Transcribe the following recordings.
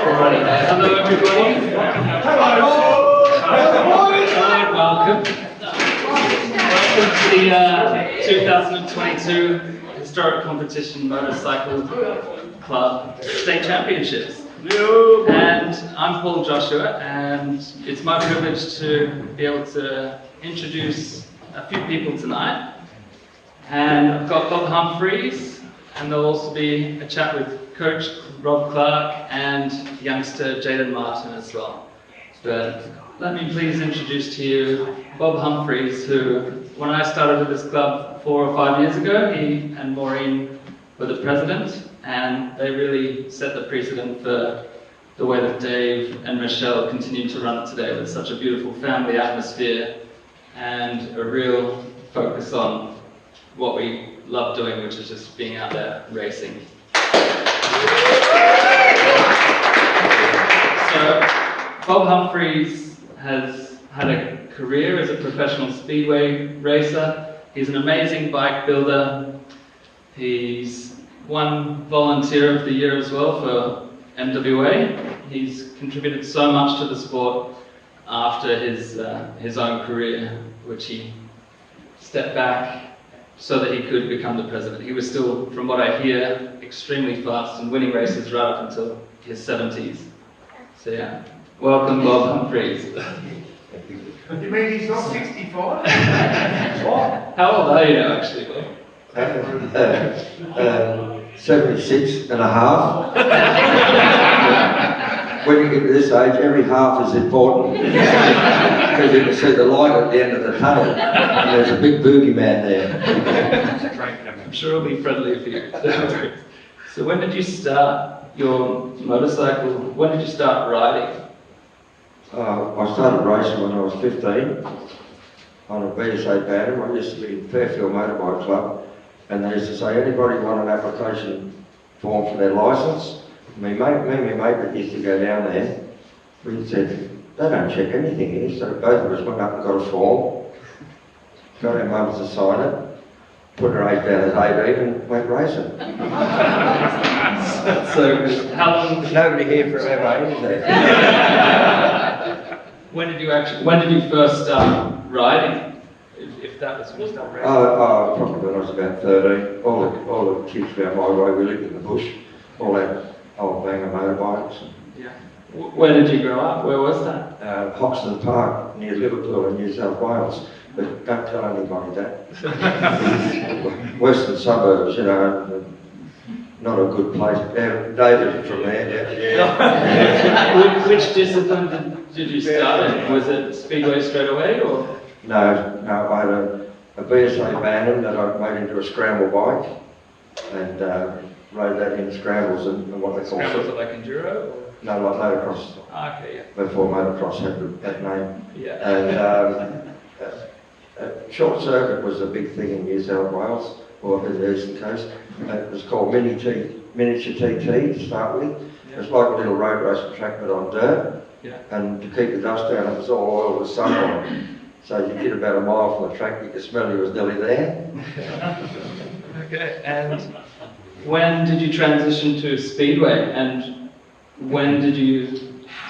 Hello everybody. Hello. Welcome. Welcome to the 2022 Historic Competition Motorcycle Club State Championships. And I'm Paul Joshua, and it's my privilege to be able to introduce a few people tonight. And I've got Bob Humphreys, and there'll also be a chat with Coach Rob Clark and youngster Jaden Martin as well. But let me please introduce to you Bob Humphreys, who, when I started with this club 4 or 5 years ago, he and Maureen were the president, and they really set the precedent for the way that Dave and Michelle continue to run it today, with such a beautiful family atmosphere and a real focus on what we love doing, which is just being out there racing. So, Bob Humphreys has had a career as a professional speedway racer. He's an amazing bike builder. He's won Volunteer of the Year as well for MWA. He's contributed so much to the sport after his own career, which he stepped back so that he could become the president. He was still, from what I hear, extremely fast and winning races right up until his 70s. So yeah, welcome Bob Humphreys. You mean he's not 65? What? How old are you now actually, Bob? 76 and a half. When you get to this age, every half is important. Because you can see the light at the end of the tunnel. And there's a big boogeyman there. I'm sure it'll be friendly for you. So when did you start your motorcycle? When did you start riding? I started racing when I was 15 on a BSA pattern. I used to be in Fairfield Motorbike Club, and they used to say, anybody want an application form for their licence? Me and my mate that used to go down there, we said, they don't check anything here, so both of us went up and got a form, got our mums to sign it, put her age down as 18 and went racing. So how long? Nobody here forever, is there? When did you first start riding? If that was when you started racing? Probably when I was about 13. All the kids around my way, we lived in the bush, all had old banger motorbikes. Yeah. Where did you grow up? Where was that? Hoxton Park, near Liverpool in New South Wales. But don't tell anybody that. Western suburbs, you know, not a good place. David from there, yeah. Which discipline did you start in? Was it Speedway straight away, or? No, I had a BSA Bantam that I made into a scramble bike, and rode that in scrambles and what they call... Scrambles like enduro? Or? No, like motocross. Okay, yeah. Before motocross had that name. Yeah. And short circuit was a big thing in New South Wales, or in the eastern coast. It was called miniature TT to start with. Yeah. It was like a little road racing track but on dirt. Yeah. And to keep the dust down, it was all oil with sun on it. So you get about a mile from the track, you could smell you was nearly there. Okay, and when did you transition to Speedway, and when did you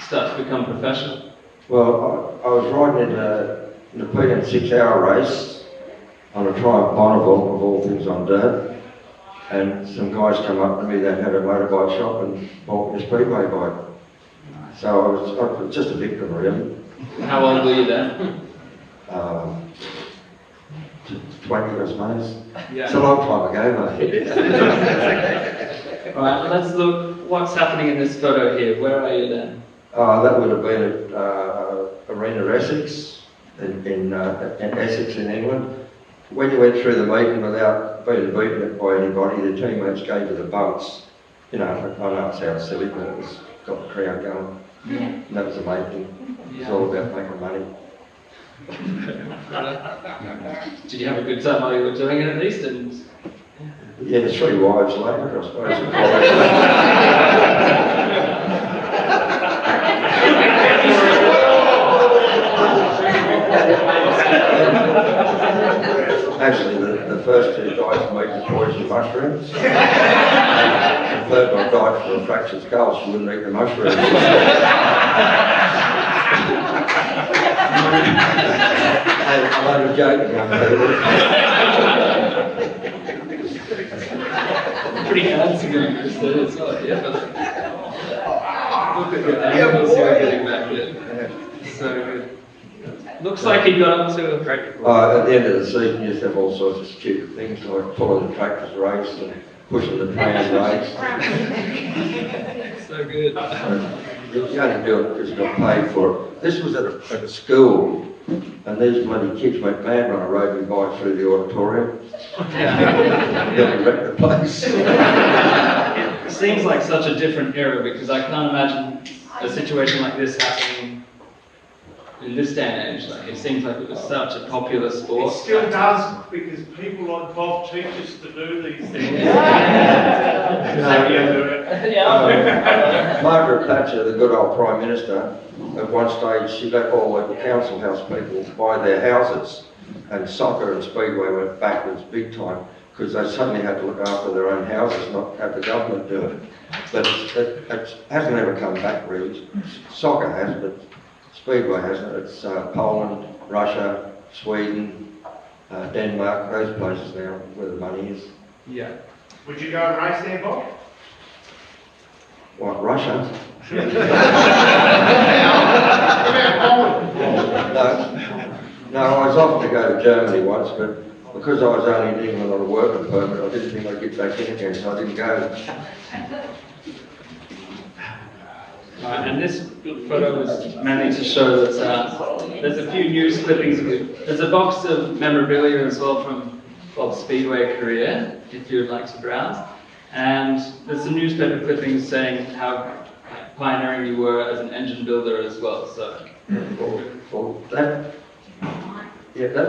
start to become professional? Well, I was riding in the PM 6-hour race on a Triumph Bonneville, of all things on dirt, and some guys come up to me that had a motorbike shop and bought me a Speedway bike. So I was just a victim, really. How old were you then? 20, I suppose. Yeah. It's a long time ago, mate. Alright, let's look what's happening in this photo here. Where are you then? That would have been at Arena Essex in Essex in England. When you went through the meeting without being beaten by anybody, the teammates gave you the bumps. You know, I know it sounds silly, but it was got the crowd going. Yeah. And that was the main thing. Yeah. It's all about making money. Did you have a good time while you were doing it at least? And yeah, 3 wives later, I suppose. Actually, the first 2 guys made the poison mushrooms. third one died from a fractured skull, she wouldn't eat the mushrooms. I'm only joking, young people. Pretty handsome young Krista as well, yeah. Look at the animals you are getting back there. So good. Looks like he got up to a practical. At the end of the season, you used to have all sorts of stupid things like pulling the tractors race and pushing the trams race. So good. You only do it because you got paid for it. This was at a school, and these bloody kids went mad when I rode my bike through the auditorium. Nearly wrecked the place. It seems like such a different era because I can't imagine a situation like this happening in this day and age. Like, it seems like it was such a popular sport. It still does, because people like Bob teach us to do these things. Margaret Thatcher, the good old Prime Minister, at one stage she let all the council house people buy their houses, and soccer and Speedway went backwards big time because they suddenly had to look after their own houses, not have the government do it. But it hasn't ever come back really. Soccer has, but Speedway hasn't. It's Poland, Russia, Sweden, Denmark, those places now where the money is. Yeah. Would you go and race there, Bob? What, Russia? No, I was offered to go to Germany once, but because I was only in England on a working permit, I didn't think I'd get back in again, so I didn't go. And this photo was mainly to show that there's a few news clippings. There's a box of memorabilia as well from Bob's Speedway career, if you would like to browse. And there's some newspaper clippings saying how pioneering you were as an engine builder as well. So, Well, that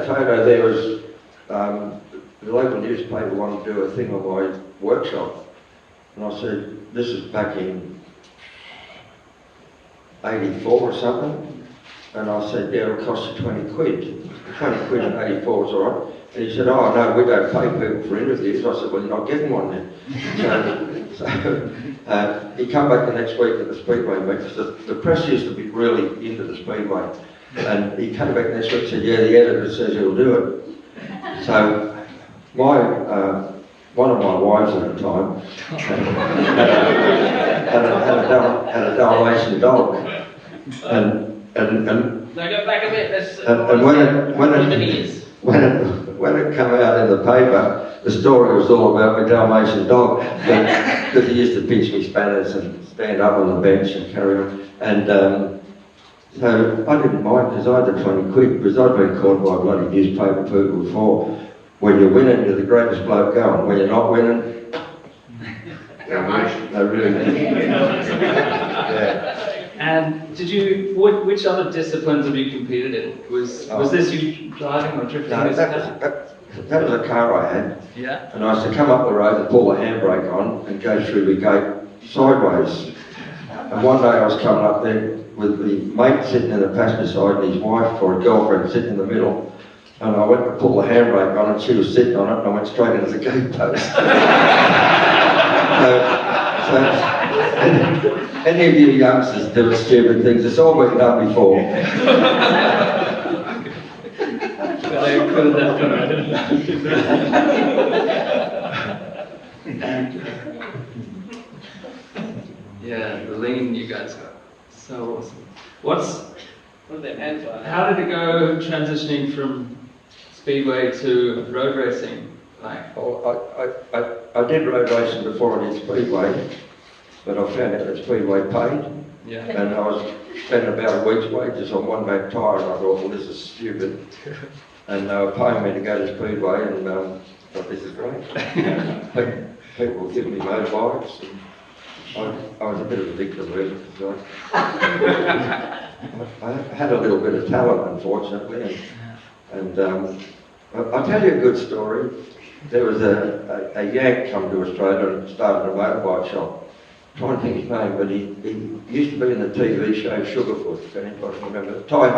photo there was, the local newspaper wanted to do a thing on my workshop. And I said, this is back in 84 or something. And I said, yeah, it'll cost you 20 quid. 20 quid in 84 is all right. And he said, oh no, we don't pay people for interviews. I said, well, you're not getting one then. So he came back the next week at the Speedway meet, because the press used to be really into the Speedway. And he came back next week and said, yeah, the editor says he'll do it. So one of my wives at the time had a Dalmatian dog. And now go back a bit. when it came out in the paper, the story was all about my Dalmatian dog, because he used to pinch me spanners and stand up on the bench and carry on. And so I didn't mind, because I had the 20 quid, because I'd been caught by bloody newspaper people before. When you're winning, you're the greatest bloke going. When you're not winning, they really yeah. And which other disciplines have you competed in? Was this you driving or drifting? No, that was a car I had. Yeah. And I used to come up the road and pull the handbrake on and go through the gate sideways. And one day I was coming up there with the mate sitting in the passenger side and his wife or a girlfriend sitting in the middle. And I went to pull the handbrake on and she was sitting on it and I went straight into the gate post. so any of you youngsters doing stupid things, it's all been done before. Well, they included that photo, I didn't know. Yeah, the lean you guys got. So awesome. How did it go transitioning from Speedway to road racing? Like, I did road racing before I did Speedway, but I found out that Speedway paid. yeah. And I was spending about a week's wages on one back tyre, and I thought, well, this is stupid. And they were paying me to go to Speedway, and I thought, this is great. People were giving me motorbikes. I was a bit of a victim, really, because I had a little bit of talent, unfortunately. And I'll tell you a good story. There was a Yank come to Australia and started a motorbike shop. I'm trying to think his name, but he used to be in the TV show Sugarfoot, if anybody remember. Ty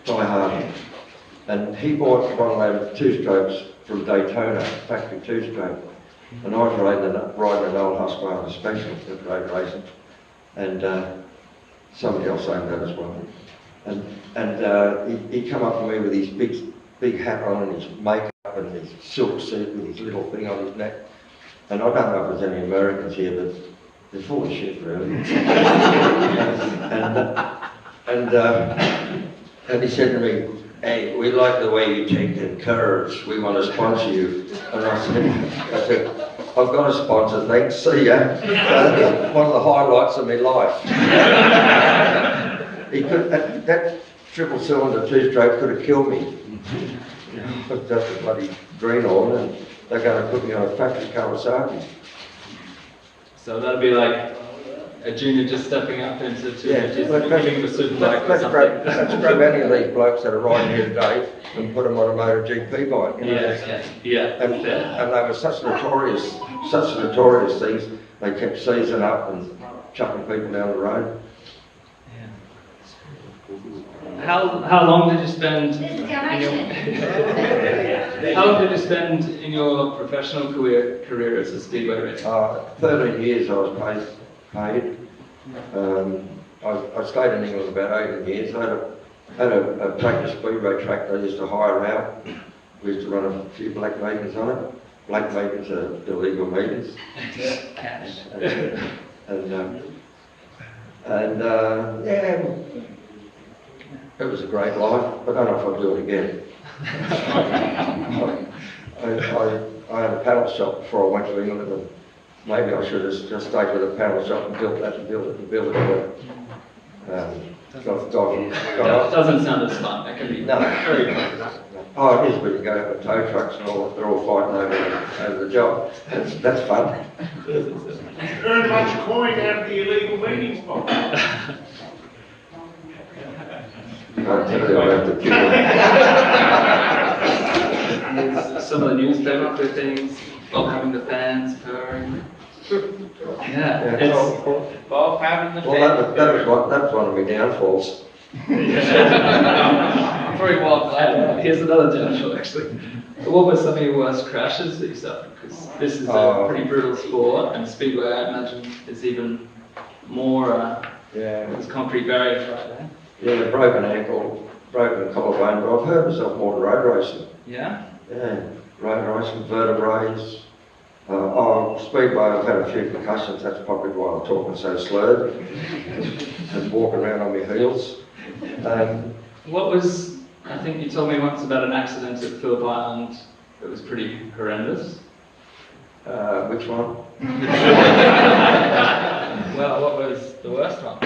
Harden. And he bought one of those two-strokes from Daytona, factory two-stroke. And I was riding an old Husqvarna special at road racing, and somebody else owned that as well. And he come up to me with his big hat on and his makeup and his silk suit with his little thing on his neck. And I don't know if there's any Americans here, but they're full of shit, really. and he said to me, "Hey, we like the way you take the curves. We want to sponsor you." And I said, "I've got a sponsor, thanks, see ya." One of the highlights of my life. He could, that triple cylinder two-stroke could have killed me. But that's a bloody green on, and they're going to put me on a factory Kawasaki. So that'd be like a junior just stepping up into 250s and becoming a superbike or something. Let's grab any of these blokes that are riding here today and put them on a MotoGP bike. You know? Yeah. And they were such notorious things. They kept seizing up and chucking people down the road. How long did you spend in your professional career as a speedway racer? 13 years I was paid. I stayed in England about 18 years. I had a practice speedway track that I used to hire out. We used to run a few black meetings on it. Black meetings are illegal meetings. Yeah, it was a great life, but I don't know if I'll do it again. I had a paddle shop before I went to England, and maybe I should have just stayed with a paddle shop and built it. Doesn't sound as fun. That can be very fun. Oh, it is when you go out with tow trucks and they're all fighting over the job. That's fun. Earn much coin out of the illegal meeting spot. I tell you, I have to kill it. Some of the newspaper clippings, Bob having the fans purring. Yeah. Bob having the Well, that was one of my downfalls. I'm very well glad. Here's another downfall, actually. What were some of your worst crashes that you suffered? Because this is a pretty brutal sport, and Speedway, I imagine, is even more. There's concrete barriers right there. Yeah, broken ankle, broken collarbone, but I've hurt myself more than road racing. Yeah? Yeah, road racing, vertebrae. Speedway, I've had a few concussions, that's probably why I'm talking so slurred and walking around on my heels. What was, I think you told me once about an accident at Phillip Island that was pretty horrendous. Which one? Well, what was the worst one?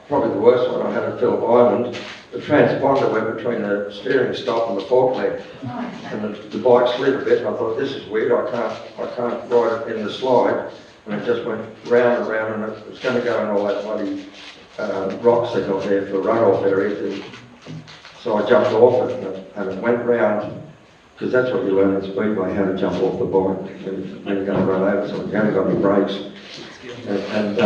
Probably the worst one I had at Phillip Island. The transponder went between the steering stop and the fork leg, and the bike slid a bit, and I thought, this is weird, I can't ride it in the slide, and it just went round and round, and it was going to go in all that bloody rocks they got there for runoff areas, so I jumped off it, and it went round, because that's what you learn at Speedway, how to jump off the bike when you're going to run over, so you haven't got any brakes. And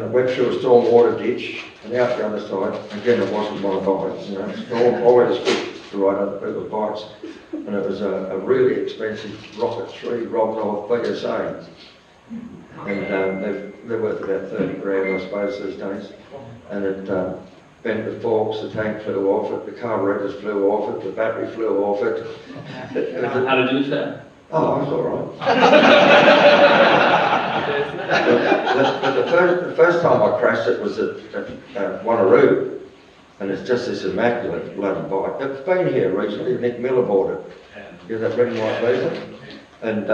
it went through a storm water ditch, and out the other side, again it wasn't my bike, you know, it's always good to ride other people's bikes, and it was a really expensive Rocket 3 robbed off BSA, and they're worth about 30 grand I suppose these days, and it bent the forks, the tank flew off it, the carburetors flew off it, the battery flew off it. How did you do that? Oh, it was alright. But the first time I crashed it was at Wanneroo, and it's just this immaculate bloody bike. It's been here recently, Nick Miller bought it. Yeah, that red and white Visa. And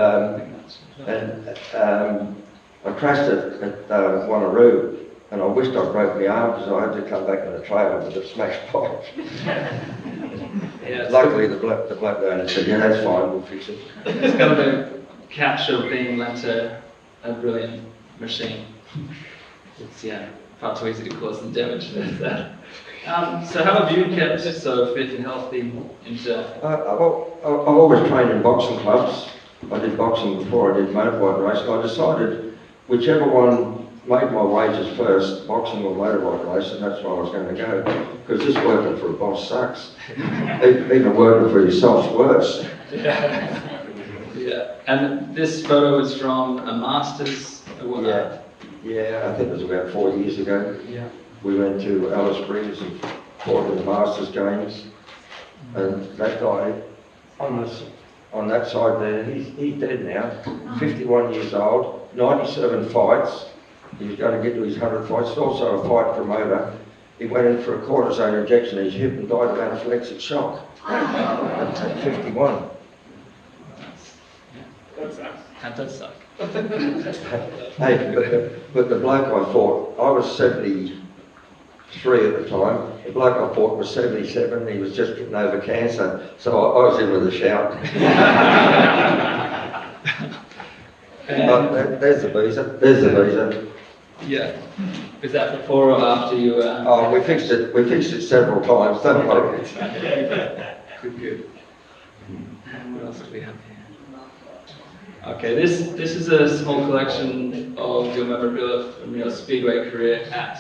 I crashed it at Wanneroo, and I wished I'd broke my arm because I had to come back in the trailer with a smashed bike. Luckily the bloke there said, yeah, that's fine, we'll fix it. It's got the catch of being lent a brilliant machine. It's far too easy to cause some damage. So how have you kept so fit and healthy into? I've always trained in boxing clubs. I did boxing before I did motorbike racing. I decided whichever one made my wages first, boxing or motorbike racing, that's where I was going to go. Because this working for a boss sucks. Even working for yourself's worse. And this photo is from a Masters award. Yeah, I think it was about 4 years ago. Yeah. We went to Alice Springs and fought in the Masters games. And that guy on that side there, he's dead now, 51 years old, 97 fights. He was going to get to his 100 fights. He's also a fight promoter. He went in for a cortisone injection in his hip and died of anaphylactic shock at 51. That does suck. Hey, but the bloke I fought, I was 73 at the time. The bloke I fought was 77. He was just getting over cancer, so I was in with a shout. There's the visa. There's the visa. Yeah. Is that before or after you? Oh, we fixed it. We fixed it several times. Don't worry. Good. What else do we have here? Okay, this is a small collection of your memorabilia from your Speedway career at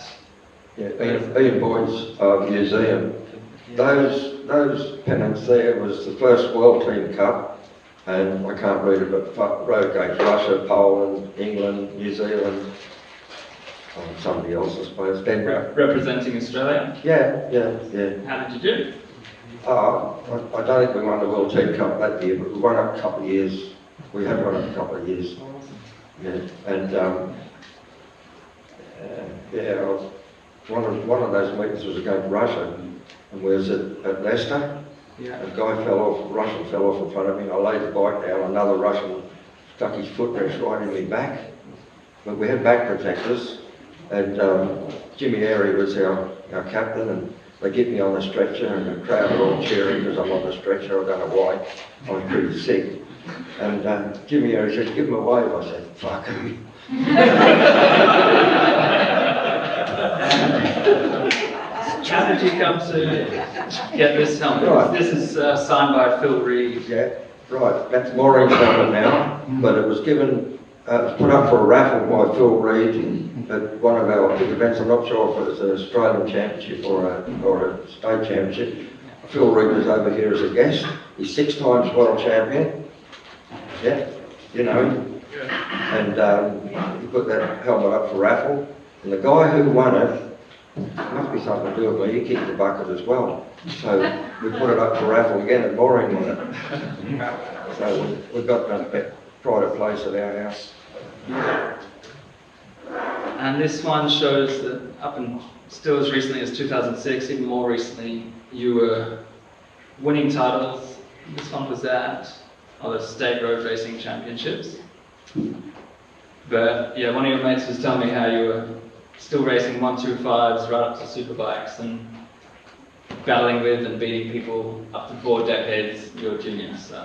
Ian Boyd's museum. Those pennants there was the first World Team Cup, and I can't read it, but rode against Russia, Poland, England, New Zealand, somebody else I suppose. Denmark. Representing Australia? Yeah. How did you do? I don't think we won the World Team Cup that year, but we won it a couple of years. We have won it a couple of years. Yeah, and one of those meetings was against Russia, and we was at Leicester. Yeah. A guy Russian fell off in front of me. I laid the bike down. Another Russian stuck his footrest right in my back. But we had back protectors, and Jimmy Airy was our captain, and they get me on the stretcher, and the crowd are all cheering because I'm on the stretcher. I don't know why. I was pretty sick. And Jimmy Airy said, "Give him a wave." I said, "Fuck him." How did you come to get this helmet? Right. This is signed by Phil Reed. Yeah, right. That's Maureen's helmet now, but it was given, put up for a raffle by Phil Reed at one of our big events. I'm not sure if it was an Australian Championship or a state championship. Phil Reed was over here as a guest. He's 6 times world champion. Yeah, you know him. And he put that helmet up for raffle. And the guy who won it, must be something to do with me, he kicked the bucket as well. So we put it up for raffle again and Maureen won it. So we've got a pride of place at our house. And this one shows that up and still as recently as 2006, even more recently, you were winning titles. This one was at the State Road Racing Championships. But yeah, one of your mates was telling me how you were still racing 125s right up to superbikes and battling with and beating people up to 4 decades your juniors. So.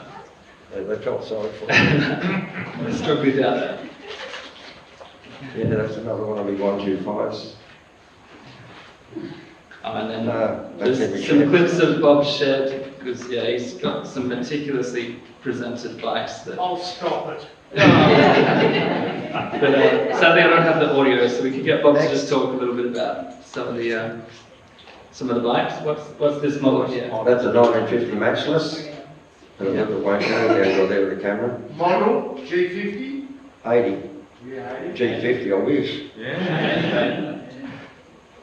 Yeah, they felt sorry for me. I struggled down there. Yeah, that's another one of my 125s. And then that's there's some clips of Bob's shed, because yeah, he's got some meticulously presented bikes that... I'll stop it. But sadly I don't have the audio, so we could get Bob to just talk a little bit about some of the bikes. What's this model here? That's a 1950 Matchless. And look at one there with the camera. Model G50? 80. Yeah, 80. G50, I wish. Yeah.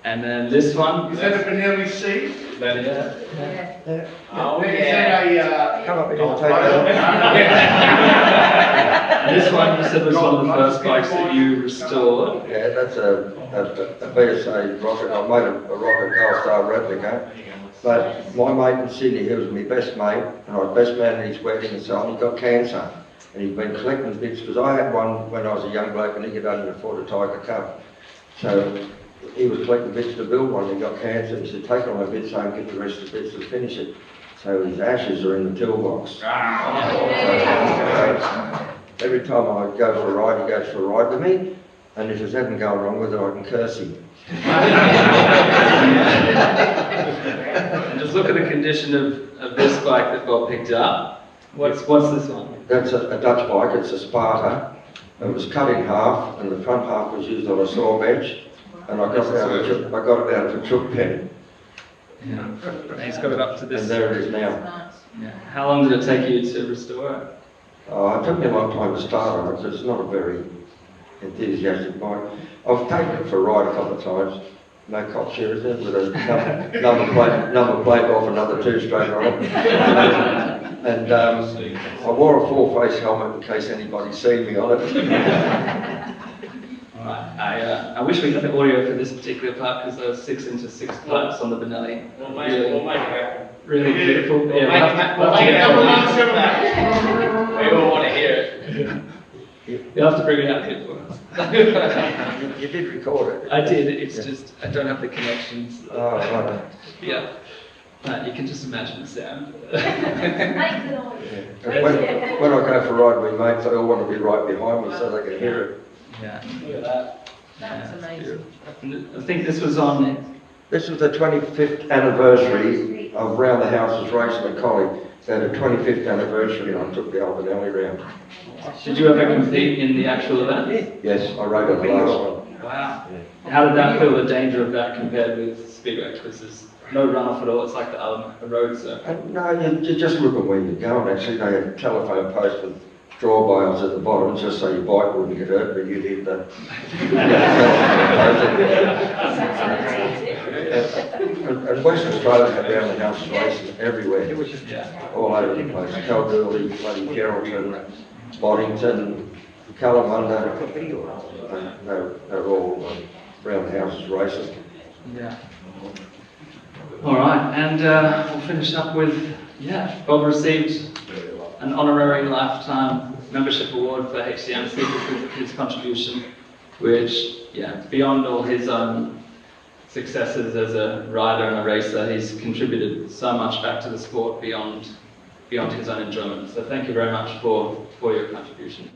And then this one. Is that a Benelli C? Yeah. Oh, yeah. Is that a... Come up here and take that This one you said was one of the first bikes that you restored. Yeah, that's a BSA rocket. I made a rocket Gold Star replica. But my mate in Sydney, he was my best mate, and I was best man at his wedding and so on. He got cancer, and he'd been collecting bits, because I had one when I was a young bloke and he could only afford a Tiger Cup. So he was collecting bits to build one, and he got cancer. He said, take all my bits home, get the rest of the bits to finish it. So his ashes are in the toolbox. So every time I go for a ride, he goes for a ride with me, and if there's anything going wrong with it, I can curse him. And just look at the condition of this bike that Bob picked up. What's this one? That's a Dutch bike, it's a Sparta. It was cut in half, and the front half was used on a saw bench, and I got it out of a chook pen. Yeah. And he's got it up to this. And there it is now. Yeah. How long did it take you to restore it? It took me a long time to start on it, so it's not a very enthusiastic bike. I've taken it for a ride a couple of times. No cop shares it with a number plate off another 2-stroke on it. And I wore a full-face helmet in case anybody's seen me on it. Alright, I wish we had the audio for this particular part because those 6x6 plates on the Benelli. We'll make it happen. Really beautiful. We'll make it happen. We all want to hear it. You'll have to bring it out here for us. You did record it. I did, it's just, I don't have the connections. Oh, right. Yeah. You can just imagine the sound. When I go for a ride with my mates, they all want to be right behind me so they can hear it. Yeah. Look at that. That's amazing. I think this was on. This was the 25th anniversary of Round the Houses Racing at Collie. They had a 25th anniversary and I took the old Benelli round. Did you ever compete in the actual event? Yes, I rode on the last one. Wow. How did that feel, the danger of that compared with Speedway? Because there's no runoff at all, it's like the road circuit. And no, you just look at where you're going. Actually, they had telephone posts with draw bales at the bottom just so your bike wouldn't get hurt, but you'd hit the and Western Australia had Round the Houses racing everywhere. It was just all over the place. Kalgoorlie, bloody Geraldton, Boddington, Kalamunda, and they're all Round the Houses racing. Yeah. All right, and we'll finish up with, Bob received an honorary lifetime membership award for HCMC because of his contribution, which, beyond all his own successes as a rider and a racer, he's contributed so much back to the sport beyond his own enjoyment. So thank you very much for your contribution.